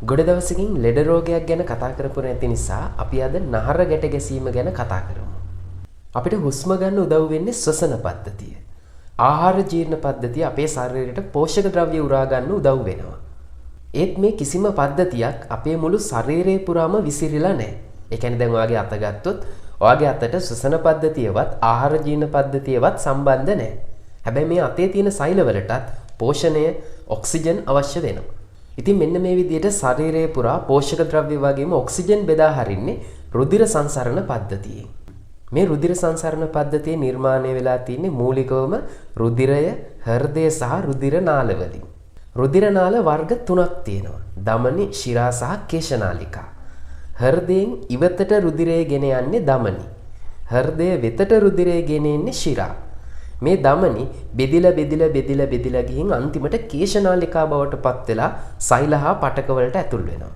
ගොඩ දවසකින් ලෙඩ රෝගයක් ගැන කතා කරපු නැති නිසා අපි අද නහර ගැට ගැසීම ගැන කතා කරමු. අපිට හුස්ම ගන්න උදව් වෙන්නේ ශ්වසන පද්ධතිය. ආහාර ජීර්ණ පද්ධතිය අපේ ශරීරයට පෝෂක ද්‍රව්‍ය උරා ගන්න උදව් වෙනවා. ඒත් මේ කිසිම පද්ධතියක් අපේ මුළු ශරීරය පුරාම විසිරිලා නැහැ. ඒ කියන්නේ දැන් ඔයාගේ අත ගත්තොත් ඔයාගේ අතට ශ්වසන පද්ධතියවත් ආහාර ජීර්ණ පද්ධතියවත් සම්බන්ධ නැහැ. හැබැයි මේ අතේ තියෙන සෛලවලටත් පෝෂණය ඔක්සිජන් අවශ්‍ය වෙනවා. ඉතින් මෙන්න මේ විදිහට ශරීරයේ පුරා පෝෂක ද්‍රව්‍ය වගේම ඔක්සිජන් බෙදා හරින්නේ රුධිර සංසරණ පද්ධතියෙන්. මේ රුධිර සංසරණ පද්ධතිය නිර්මාණය වෙලා තියෙන්නේ මූලිකවම රුධිරය, හෘදය සහ රුධිර නාල වලින්. රුධිර නාල වර්ග 3ක් තියෙනවා. ධමනි, ශිරා සහ කේශනාලිකා. හෘදයෙන් ඉවතට රුධිරය ගෙන යන්නේ ධමනි. හෘදය වෙතට රුධිරය ගෙන එන්නේ ශිරා. මේ ධමනි බෙදිලා ගිහින් අන්තිමට කේශනාලිකා බවට පත් වෙලා සෛල හා පටක වලට ඇතුල් වෙනවා.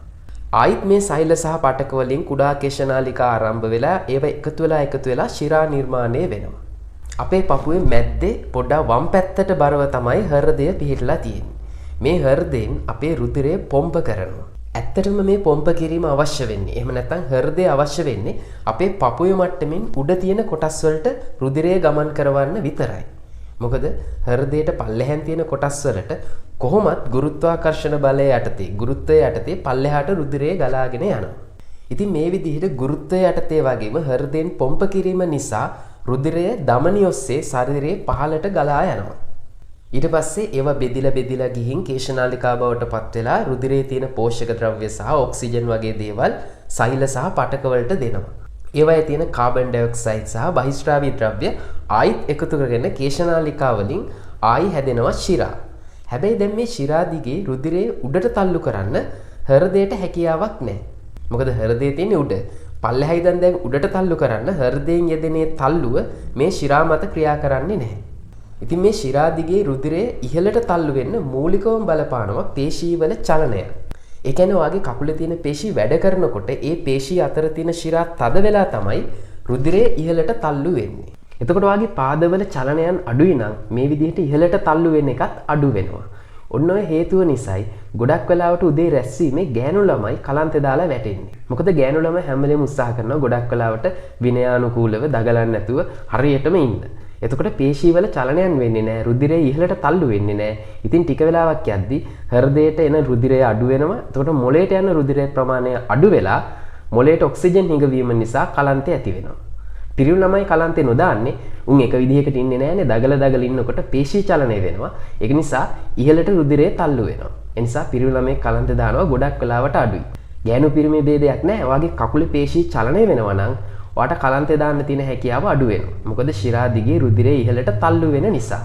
ආයිත් මේ සෛල සහ පටක වලින් කුඩා කේශනාලිකා ආරම්භ වෙලා ඒව එකතු වෙලා ශිරා නිර්මාණය වෙනවා. අපේ පපුවේ මැද්දේ පොඩ්ඩක් වම් පැත්තට බරව තමයි හෘදය පිහිටලා තියෙන්නේ. මේ හෘදයෙන් අපේ රුධිරය පොම්ප කරනවා. ඇත්තටම මේ පොම්ප කිරීම අවශ්‍ය වෙන්නේ. එහෙම නැත්නම් හෘදය අවශ්‍ය වෙන්නේ අපේ පපුවේ මට්ටමින් උඩ තියෙන කොටස් වලට රුධිරය ගමන් කරවන්න විතරයි. මොකද හෘදයට පල්ලෙහෙන් තියෙන කොටස් වලට කොහොමත් ගුරුත්වාකර්ෂණ බලය යටතේ යටතේ පල්ලෙහාට රුධිරය ගලාගෙන යනවා. ඉතින් මේ විදිහට ගුරුත්වය යටතේ වගේම හෘදයෙන් පොම්ප කිරීම නිසා රුධිරය ධමනි ඔස්සේ ශරීරයේ පහළට ගලා යනවා. ඊට පස්සේ ඒවා බෙදිලා ගිහින් කේශනාලිකා බවට පත් වෙලා රුධිරයේ තියෙන පෝෂක ද්‍රව්‍ය සහ ඔක්සිජන් වගේ දේවල් සෛල සහ පටක වලට දෙනවා. ඒවායේ තියෙන කාබන් ඩයොක්සයිඩ් සහ බහිස්රාවී ද්‍රව්‍ය ආයිත් එකතු කරගෙන කේශනාලිකා වලින් ආයි හැදෙනවා ශිරා. හැබැයි දැන් මේ ශිරා දිගේ රුධිරය උඩට තල්ලු කරන්න හෘදයට හැකියාවක් නැහැ. මොකද හෘදයේ තියෙන උඩ පල්ලෙහා ඉඳන් දැන් උඩට තල්ලු කරන්න හෘදයෙන් යෙදෙනේ තල්ලුව මේ ශිරා මත ක්‍රියා කරන්නේ නැහැ. ඉතින් මේ ශිරා දිගේ රුධිරය ඉහළට තල්ලු වෙන්න මූලිකවම බලපානවා පේශීවල චලනය. ඒ කියන්නේ ඔයාගේ කකුලේ තියෙන පේශී වැඩ කරනකොට ඒ පේශී අතර තියෙන ශිරා තද වෙලා තමයි රුධිරය ඉහළට තල්ලු වෙන්නේ. එතකොට ඔයාගේ පාදවල චලනයන් අඩුයි නම් මේ විදිහට ඉහළට තල්ලු වෙන එකත් අඩු වෙනවා. ඔන්න ඔය හේතුව නිසායි ගොඩක් වෙලාවට උදේ රැස්වීමේ ගෑනු ළමයි කලන්තේ දාලා වැටෙන්නේ. මොකද ගෑනු ළමයි හැම වෙලේම උත්සාහ කරනවා ගොඩක් වෙලාවට විනයානුකූලව දගලන්නේ නැතුව හරියටම ඉන්න. එතකොට පේශීවල චලනයන් වෙන්නේ නැහැ. රුධිරය ඉහළට තල්ලු වෙන්නේ නැහැ. ඉතින් ටික වෙලාවක් යද්දී හෘදයට එන රුධිරය අඩු වෙනවා. එතකොට මොළයට යන රුධිරයේ ප්‍රමාණය අඩු වෙලා මොළයට ඔක්සිජන් හිඟවීම නිසා කලන්තය ඇති වෙනවා. පිරිමි ළමයි කලන්තේ නොදාන්නේ උන් එක විදිහකට ඉන්නේ නැහැනේ. දගල ඉන්නකොට පේශී චලනය වෙනවා. ඒක නිසා ඉහළට රුධිරය තල්ලු වෙනවා. ඒ නිසා පිරිමි ළමයි කලන්තේ දානවා ගොඩක් වෙලාවට අඩුයි. ගෑනු පිරිමි ભેදයක් නැහැ. ඔයාගේ කකුලේ පේශී චලනය වෙනවා නම් ඔයාට කලන්තේ දාන්න තියෙන හැකියාව අඩු වෙනවා. මොකද ශිරා දිගේ රුධිරය ඉහළට තල්ලු වෙන නිසා.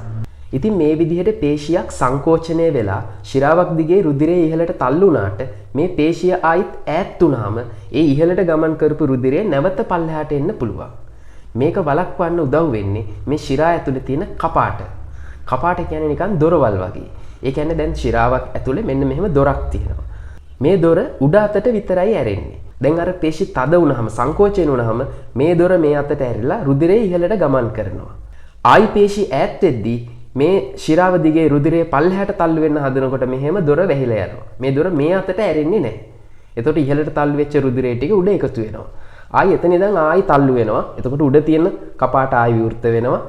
ඉතින් මේ විදිහට පේශියක් සංකෝචනය වෙලා ශිරාවක් දිගේ රුධිරය ඉහළට තල්ලු වුණාට මේ පේශිය ආයිත් ඈත් වුණාම ඒ ඉහළට ගමන් කරපු රුධිරය නැවත පල්ලෙහාට එන්න පුළුවන්. මේක වළක්වන්න උදව් වෙන්නේ මේ ශිරා ඇතුලේ තියෙන කපාට. කපාට කියන්නේ නිකන් දොරවල් වගේ. ඒ කියන්නේ දැන් ශිරාවක් ඇතුලේ මෙන්න මෙහෙම දොරක් තියෙනවා. මේ දොර උඩ අතට විතරයි ඇරෙන්නේ. දැන් අර පේශි තද වුණාම සංකෝචන වුණාම මේ දොර මේ අතට ඇරිලා රුධිරය ඉහළට ගමන් කරනවා. ආයි පේශි ඈත් වෙද්දී මේ ශිරාව දිගේ රුධිරය පල්ලෙහාට තල්ලු වෙන්න හදනකොට මෙහෙම දොර වැහිලා යනවා. මේ දොර මේ අතට ඇරෙන්නේ නැහැ. එතකොට ඉහළට තල්ලු වෙච්ච රුධිරය ටික උඩ එකතු වෙනවා. ආයි එතන ඉඳන් ආයි තල්ලු වෙනවා. එතකොට උඩ තියෙන කපාට ආයි විවෘත වෙනවා.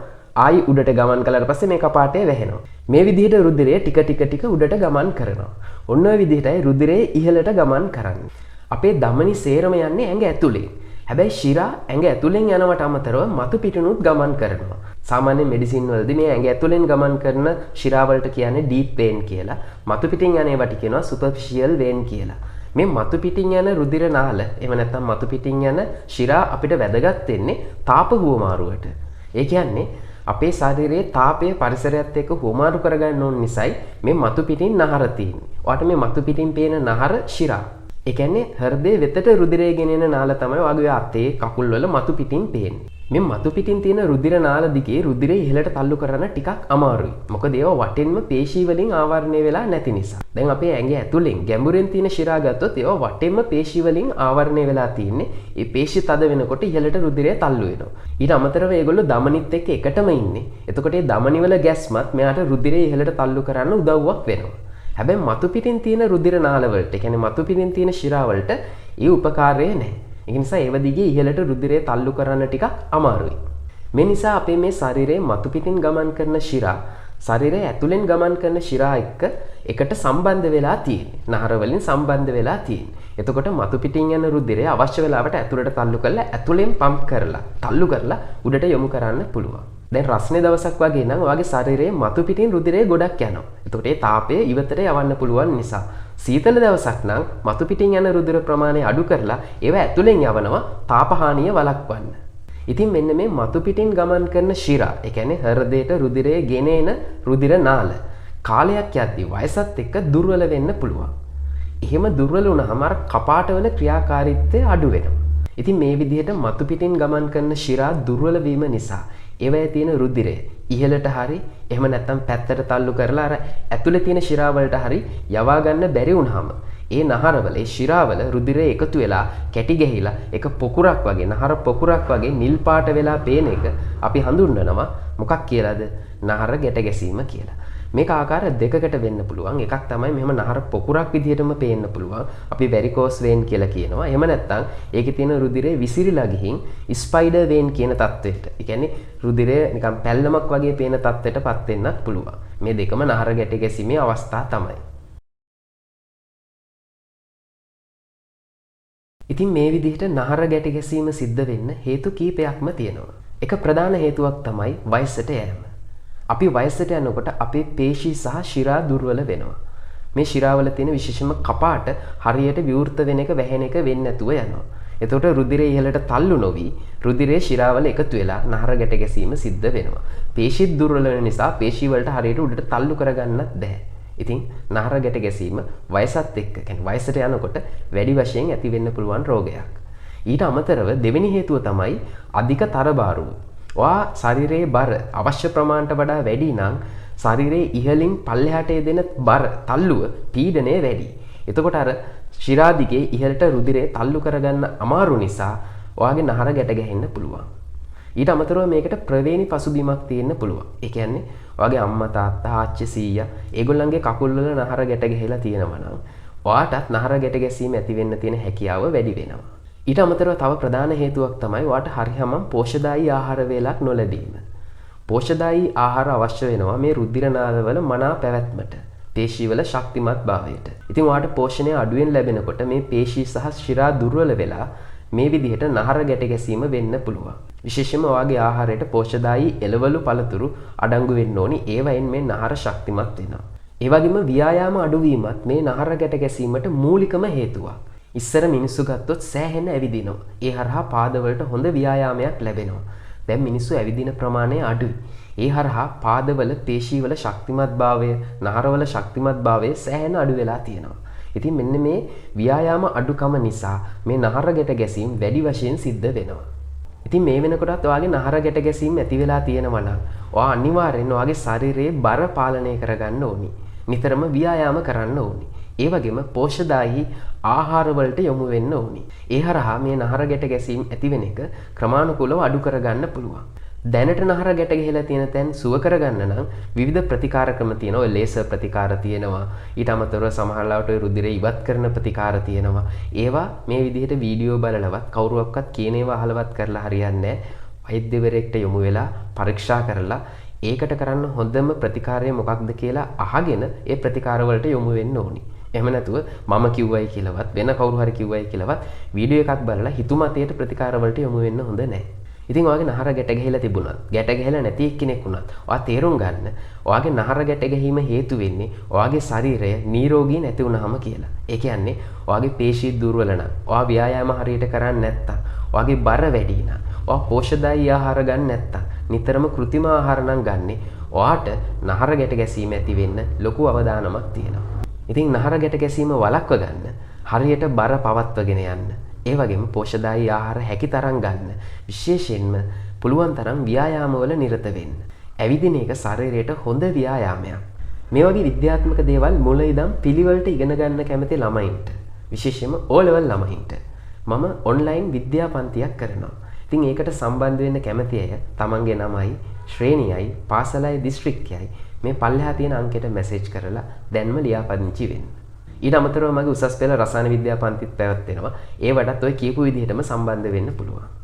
ආයි උඩට ගමන් කළාට පස්සේ මේ කපාටය වැහෙනවා. මේ විදිහට රුධිරය ටික උඩට ගමන් කරනවා. ඔන්න ඔය විදිහටයි රුධිරය ඉහළට ගමන් කරන්නේ. අපේ ධමනි සේරම යන්නේ ඇඟ ඇතුලේ. හැබැයි ශිරා ඇඟ ඇතුලෙන් යනවට අමතරව මතු පිටිනුත් ගමන් කරනවා. සාමාන්‍ය මෙඩිසින් වලදී මේ ඇඟ ඇතුලෙන් ගමන් කරන ශිරා වලට කියන්නේ ඩීප් වේන් කියලා. මතු පිටින් යන ඒවාට කියනවා සුපර්ෆිෂියල් වේන් කියලා. මේ මතු පිටින් යන රුධිර නාල එහෙම නැත්නම් මතු පිටින් යන ශිරා අපිට වැදගත් වෙන්නේ තාප හුවමාරුවට. ඒ කියන්නේ අපේ ශරීරයේ තාපය පරිසරයත් එක්ක හුවමාරු කරගන්න ඕන නිසායි මේ මතු පිටින් නහර තියෙන්නේ. ඔයාට මේ මතු පිටින් පේන නහර ශිරා. ඒ කියන්නේ හෘදයේ වෙතට රුධිරය ගෙනෙන නාල තමයි ඔයාගේ අතේ කකුල් වල මතු පිටින් පේන්නේ. මේ මතු පිටින් තියෙන රුධිර නාල දිගේ රුධිරය ඉහළට තල්ලු කරන්න ටිකක් අමාරුයි. මොකද ඒවා වටෙන්ම පේශී වලින් ආවරණය වෙලා නැති නිසා. දැන් අපේ ඇඟ ඇතුලෙන් ගැඹුරෙන් තියෙන ශිරා ගත්තොත් ඒවා වටෙන්ම පේශී වලින් ආවරණය වෙලා තියෙන්නේ. ඒ පේශී තද වෙනකොට ඉහළට රුධිරය තල්ලු වෙනවා. ඊට අමතරව ඒගොල්ලෝ ධමනිත් එක්ක එකටම ඉන්නේ. එතකොට මේ ධමනි වල ගැස්මත් මෙයාට රුධිරය ඉහළට තල්ලු කරන්න උදව්වක් වෙනවා. හැබැයි මතු පිටින් තියෙන රුධිර නාලවලට, ඒ කියන්නේ මතු පිටින් තියෙන ශිරාවලට ඒ උපකාරය නැහැ. ඒ නිසා ඒව දිගේ ඉහළට රුධිරය තල්ලු කරන්න ටිකක් අමාරුයි. මේ නිසා අපේ මේ ශරීරයේ මතු පිටින් ගමන් කරන ශිරා ශරීරය ඇතුලෙන් ගමන් කරන ශිරා එකට සම්බන්ධ වෙලා තියෙන්නේ. නහර වලින් සම්බන්ධ වෙලා තියෙන්නේ. එතකොට මතු පිටින් යන රුධිරය අවශ්‍ය වෙලාවට ඇතුලට තල්ලු කරලා ඇතුලෙන් පම්ප් කරලා තල්ලු කරලා උඩට යොමු කරන්න පුළුවන්. දැන් රස්නේ දවසක් වගේ නම් ඔයාගේ ශරීරයේ මතු පිටින් රුධිරය ගොඩක් යනවා. එතකොට ඒ තාපය ඉවතට යවන්න පුළුවන් නිසා සීතල දවසක් නම් මතු පිටින් යන රුධිර ප්‍රමාණය අඩු කරලා ඒව ඇතුලෙන් යවනවා තාපහානිය වළක්වන්න. ඉතින් මෙන්න මේ මතු පිටින් ගමන් කරන ශිරා, ඒ කියන්නේ හෘදයට රුධිරය ගෙන එන රුධිර නාල කාලයක් යද්දී වයසත් එක්ක දුර්වල වෙන්න පුළුවන්. එහෙම දුර්වල වුණාම අර කපාටවල ක්‍රියාකාරීත්වය අඩු වෙනවා. ඉතින් මේ විදිහට මතු පිටින් ගමන් කරන ශිරා දුර්වල වීම නිසා ඒවැය තියෙන රුධිරය ඉහළට හරි එහෙම නැත්නම් පැත්තට තල්ලු කරලා අර ඇතුලේ තියෙන ශිරා වලට හරි යවා ගන්න බැරි වුණාම ඒ නහරවල ඒ ශිරාවල රුධිරය එකතු වෙලා කැටි ගැහිලා එක පොකුරක් වගේ නහර පොකුරක් වගේ නිල් පාට වෙලා පේන එක අපි හඳුන්වනවා මොකක් කියලාද? නහර ගැට ගැසීම කියලා. මේක ආකාර දෙකකට වෙන්න පුළුවන්. එකක් තමයි මෙහෙම නහර පොකුරක් විදිහටම පේන්න පුළුවන්. අපි වැරිකෝස් වේන් කියලා කියනවා. එහෙම නැත්නම් ඒකේ තියෙන රුධිරය විසිරිලා ගිහින් ස්පයිඩර් වේන් කියන තත්ත්වයට. ඒ කියන්නේ රුධිරය නිකන් පැල්ලමක් වගේ පේන තත්ත්වයටපත් වෙන්නත් පුළුවන්. මේ දෙකම නහර ගැට ගැසීමේ අවස්ථා තමයි. ඉතින් මේ විදිහට නහර ගැට ගැසීම සිද්ධ වෙන්න හේතු කීපයක්ම තියෙනවා. එක ප්‍රධාන හේතුවක් තමයි වයසට යෑම. අපි වයසට යනකොට අපේ පේශී සහ ශිරා දුර්වල වෙනවා. මේ ශිරාවල තියෙන විශේෂම කපාට හරියට විවෘත වෙන එක වැහෙන එක වෙන්නේ නැතුව යනවා. එතකොට රුධිරය ඉහළට තල්ලු නොවි රුධිරයේ ශිරාවල එකතු වෙලා නහර ගැට ගැසීම සිද්ධ වෙනවා. පේශී දුර්වල වෙන නිසා පේශී වලට හරියට උඩට තල්ලු කරගන්නත් බැහැ. ඉතින් නහර ගැට ගැසීම වයසත් එක්ක කියන්නේ වයසට යනකොට වැඩි වශයෙන් ඇති වෙන්න පුළුවන් රෝගයක්. ඊට අමතරව දෙවෙනි හේතුව තමයි අධික තරබාරුව. ඔයා ශරීරයේ බර අවශ්‍ය ප්‍රමාණයට වඩා වැඩි නම් ශරීරයේ ඉහළින් පල්ලෙහාට යෙදෙන බර තල්ලුව පීඩනය වැඩි. එතකොට අර ශිරා දිගේ ඉහළට රුධිරය තල්ලු කරගන්න අමාරු නිසා ඔයාගේ නහර ගැට ගැහෙන්න පුළුවන්. ඊට අමතරව මේකට ප්‍රවේණි පසුබිමක් තියෙන්න පුළුවන්. ඒ කියන්නේ ඔයාගේ අම්මා තාත්තා ආච්චි සීයා ඒගොල්ලන්ගේ කකුල් වල නහර ගැට ගැහිලා තියෙනවා නම් ඔයාටත් නහර ගැට ගැසීම ඇති වෙන්න තියෙන හැකියාව වැඩි වෙනවා. ඊට අමතරව තව ප්‍රධාන හේතුවක් තමයි ඔයාට හරියම පෝෂ්‍යදායී ආහාර වේලක් නොලැබීම. පෝෂ්‍යදායී ආහාර අවශ්‍ය වෙනවා මේ රුධිර නාලවල මනා පැවැත්මට, පේශීවල ශක්තිමත් භාවයට. ඉතින් ඔයාට පෝෂණය අඩුවෙන් ලැබෙනකොට මේ පේශී සහ ශිරා දුර්වල වෙලා මේ විදිහට නහර ගැට ගැසීම වෙන්න පුළුවන්. විශේෂයෙන්ම ඔයාගේ ආහාරයට පෝෂ්‍යදායී එළවලු පළතුරු අඩංගු වෙන්න ඕනි. ඒවයින් මේ නහර ශක්තිමත් වෙනවා. ඒ වගේම ව්‍යායාම අඩුවීමත් මේ නහර ගැට ගැසීමට මූලිකම හේතුවක්. ඉස්සර මිනිස්සු ගත්තොත් සෑහෙන ඇවිදිනවා. ඒ හරහා පාදවලට හොඳ ව්‍යායාමයක් ලැබෙනවා. දැන් මිනිස්සු ඇවිදින ප්‍රමාණය අඩුයි. ඒ හරහා පාදවල පේශීවල ශක්තිමත්භාවය, නහරවල ශක්තිමත්භාවය සෑහෙන අඩු වෙලා තියෙනවා. ඉතින් මෙන්න මේ ව්‍යායාම අඩුකම නිසා මේ නහර ගැට ගැසීම් වැඩි වශයෙන් සිද්ධ වෙනවා. ඉතින් මේ වෙනකොටත් ඔයාගේ නහර ගැට ගැසීම් ඇති වෙලා තියෙනවා නම් ඔයා අනිවාර්යෙන් ඔයාගේ ශරීරයේ බර පාලනය කරගන්න ඕනි. නිතරම ව්‍යායාම කරන්න ඕනි. ඒ වගේම පෝෂ්‍යදායී ආහාර වලට යොමු වෙන්න ඕනි. ඒ හරහා මේ නහර ගැට ගැසීම් ඇති වෙන එක ක්‍රමානුකූලව අඩු කරගන්න පුළුවන්. දැනට නහර ගැට ගහලා තියෙන තැන් සුව කරගන්න නම් විවිධ ප්‍රතිකාර ක්‍රම තියෙනවා. ඔය ලේසර් ප්‍රතිකාර තියෙනවා. ඊට අමතරව සමහරවිට ඔය රුධිරය ඉවත් කරන ප්‍රතිකාර තියෙනවා. ඒවා මේ විදිහට වීඩියෝ බලලවත් කවුරුවක්වත් කියන ඒවා අහලවත් කරලා හරියන්නේ නැහැ. වෛද්‍යවරයෙක්ට යොමු වෙලා පරීක්ෂා කරලා ඒකට කරන්න හොඳම ප්‍රතිකාරය මොකක්ද කියලා අහගෙන ඒ ප්‍රතිකාර වලට යොමු වෙන්න ඕනි. එහෙම නැතුව මම කිව්වයි කියලාවත් වෙන කවුරු හරි කිව්වයි කියලාවත් වීඩියෝ එකක් බලලා හිතුමතේට ප්‍රතිකාර වලට යොමු වෙන්න හොඳ නැහැ. ඉතින් ඔයාගේ නහර ගැට ගැහිලා තිබුණත්, ගැට ගැහිලා නැති එක්කෙනෙක් වුණත්, ඔයා තේරුම් ගන්න ඔයාගේ නහර ගැට ගැහිම හේතු වෙන්නේ ඔයාගේ ශරීරය නිරෝගී නැති වුනහම කියලා. ඒ කියන්නේ ඔයාගේ පේශී දුර්වල නම්, ඔයා ව්‍යායාම හරියට කරන්නේ නැත්තම්, ඔයාගේ බර වැඩි නම්, ඔයා පෝෂ්‍යදායී ආහාර ගන්න නැත්තම්, නිතරම කෘත්‍රිම ආහාර නම් ගන්නේ, ඔයාට නහර ගැට ගැසීම ඇති වෙන්න ලොකු අවදානමක් තියෙනවා. ඉතින් නහර ගැට ගැසීම වළක්ව ගන්න හරියට බර පවත්වගෙන යන්න. ඒ වගේම පෝෂ්‍යදායී ආහාර හැකි තරම් ගන්න. විශේෂයෙන්ම පුළුවන් තරම් ව්‍යායාමවල නිරත වෙන්න. ඇවිදින එක ශරීරයට හොඳ ව්‍යායාමයක්. මේ වගේ විද්‍යාත්මක දේවල් මුල ඉඳන් පිළිවෙලට ඉගෙන ගන්න කැමති ළමයින්ට, විශේෂයෙන්ම O level ළමයින්ට මම ඔන්ලයින් විද්‍යා පන්තියක් කරනවා. ඉතින් ඒකට සම්බන්ධ වෙන්න කැමති අය තමන්ගේ නමයි, ශ්‍රේණියයි, පාසලයි, දිස්ත්‍රික්කයයි මේ පල්ලෙහා තියෙන අංකයට මැසේජ් කරලා දැන්ම ලියාපදිංචි වෙන්න. ඊට අමතරව මගේ උසස් පෙළ රසායන විද්‍යා පන්තිත් පැවැත්වෙනවා. ඒ වටත් ඔය කියපු විදිහටම සම්බන්ධ වෙන්න පුළුවන්.